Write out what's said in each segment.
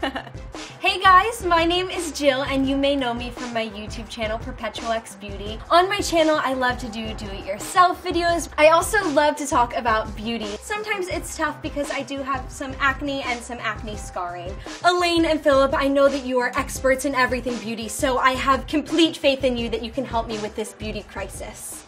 Hey guys, my name is Jill and you may know me from my YouTube channel Perpetual X Beauty. On my channel I love to do-it-yourself videos. I also love to talk about beauty. Sometimes it's tough because I do have some acne and some acne scarring. Elaine and Phillip, I know that you are experts in everything beauty, so I have complete faith in you that you can help me with this beauty crisis.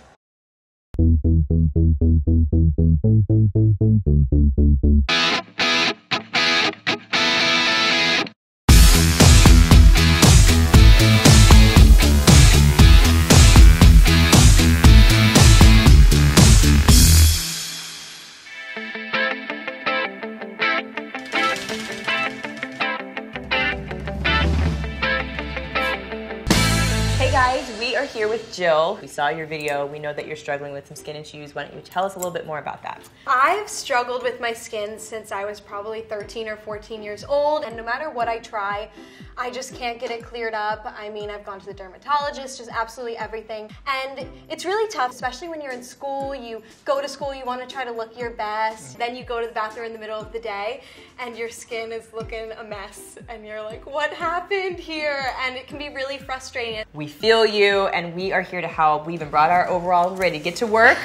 We are here with Jill. We saw your video. We know that you're struggling with some skin issues. Why don't you tell us a little bit more about that? I've struggled with my skin since I was probably 13 or 14 years old, and no matter what I try, I just can't get it cleared up. I mean, I've gone to the dermatologist, just absolutely everything. And it's really tough, especially when you're in school. You go to school, you want to try to look your best. Then you go to the bathroom in the middle of the day, and your skin is looking a mess. And you're like, what happened here? And it can be really frustrating. We feel you, and we are here to help. We even brought our overalls ready to get to work.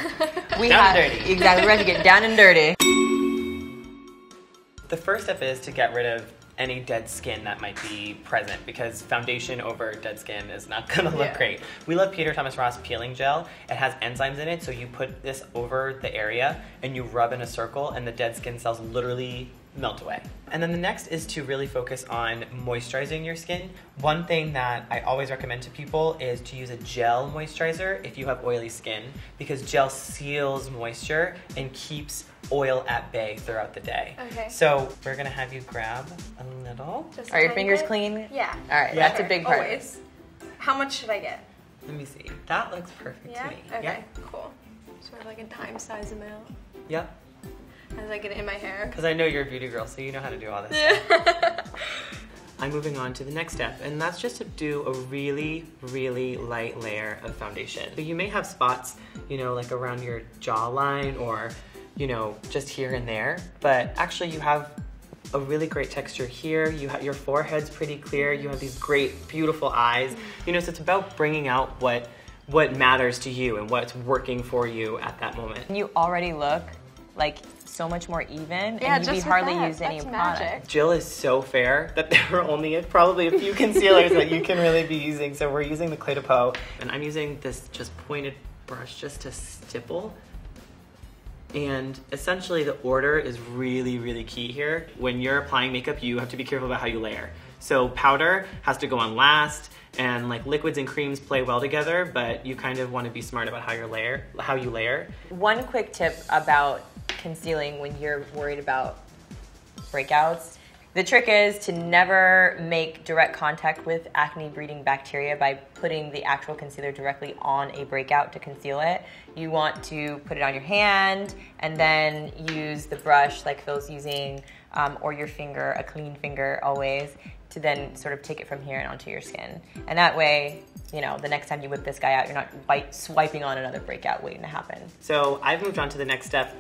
Down and dirty. Exactly, we're ready to get down and dirty. The first step is to get rid of any dead skin that might be present, because foundation over dead skin is not gonna look great. We love Peter Thomas Ross peeling gel. It has enzymes in it, so you put this over the area and you rub in a circle and the dead skin cells literally melt away. And then the next is to really focus on moisturizing your skin. One thing that I always recommend to people is to use a gel moisturizer if you have oily skin, because gel seals moisture and keeps oil at bay throughout the day. Okay. So we're gonna have you grab a little. Are your fingers clean? Yeah. All right, that's a big part. Always. How much should I get? Let me see. That looks perfect to me. Okay, cool. Sort of like a dime size amount. Yep. As I get it in my hair. Because I know you're a beauty girl, so you know how to do all this. I'm moving on to the next step, and that's just to do a really, really light layer of foundation. So you may have spots, you know, like around your jawline or, you know, just here and there, but actually you have a really great texture here. You have your forehead's pretty clear. You have these great, beautiful eyes. You know, so it's about bringing out what matters to you and what's working for you at that moment. You already look like so much more even, and you hardly use any product. Jill is so fair that there are only probably a few concealers that you can really be using. So we're using the Clé de Peau, and I'm using this just pointed brush just to stipple. And essentially the order is really, really key here. When you're applying makeup, you have to be careful about how you layer. So powder has to go on last, and like liquids and creams play well together, but you kind of want to be smart about how you layer. One quick tip about concealing when you're worried about breakouts. The trick is to never make direct contact with acne-breeding bacteria by putting the actual concealer directly on a breakout to conceal it. You want to put it on your hand and then use the brush like Phil's using, or your finger, a clean finger always, to then sort of take it from here and onto your skin. And that way, you know, the next time you whip this guy out, you're not swiping on another breakout waiting to happen. So I've moved on to the next step,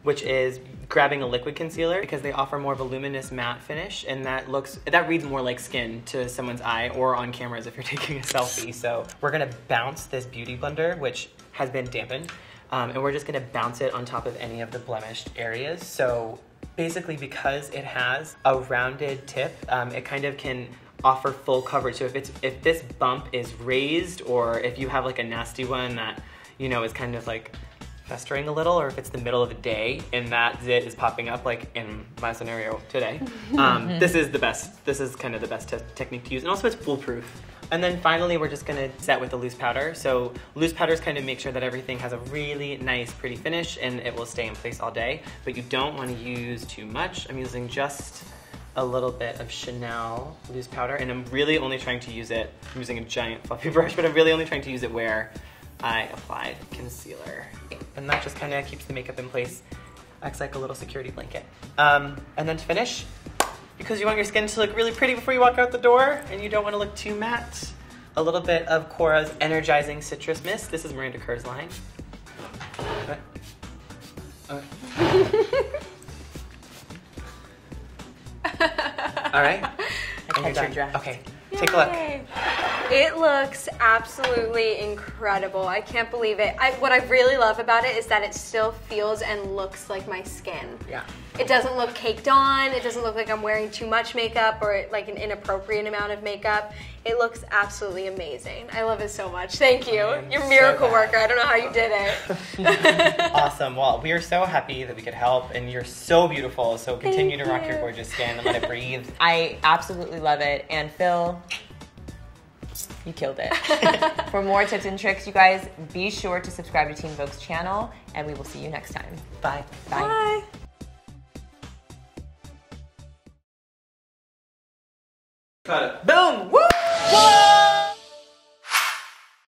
which is grabbing a liquid concealer, because they offer more of a luminous matte finish, and that reads more like skin to someone's eye, or on cameras if you're taking a selfie. So we're gonna bounce this Beauty Blender, which has been dampened, and we're just gonna bounce it on top of any of the blemished areas. So basically, because it has a rounded tip, it kind of can offer full coverage. So if this bump is raised, or if you have like a nasty one that, you know, is kind of like festering a little, or if it's the middle of the day and that zit is popping up, like in my scenario today, this is the best. This is kind of the best technique to use, and also it's foolproof. And then finally, we're just gonna set with a loose powder. So loose powders kind of make sure that everything has a really nice, pretty finish, and it will stay in place all day, but you don't wanna use too much. I'm using just a little bit of Chanel loose powder, and I'm really only trying to use it, I'm using a giant fluffy brush, but I'm really only trying to use it where I applied concealer. And that just kind of keeps the makeup in place, acts like a little security blanket. And then to finish, because you want your skin to look really pretty before you walk out the door, and you don't want to look too matte, a little bit of Kora's Energizing Citrus Mist. This is Miranda Kerr's line. Okay. All right. I catch your draft. Okay. Take a look. Yay. It looks absolutely incredible. I can't believe it. What I really love about it is that it still feels and looks like my skin. Yeah. It doesn't look caked on. It doesn't look like I'm wearing too much makeup or like an inappropriate amount of makeup. It looks absolutely amazing. I love it so much. Thank you. You're a miracle worker. I don't know how you did it. Awesome. Well, we are so happy that we could help, and you're so beautiful. So continue to rock your gorgeous skin and let it breathe. I absolutely love it. And Phil, you killed it. For more tips and tricks, you guys, be sure to subscribe to Teen Vogue's channel, and we will see you next time. Bye. Bye. Bye. Cut it. Boom! Woo! Whoa!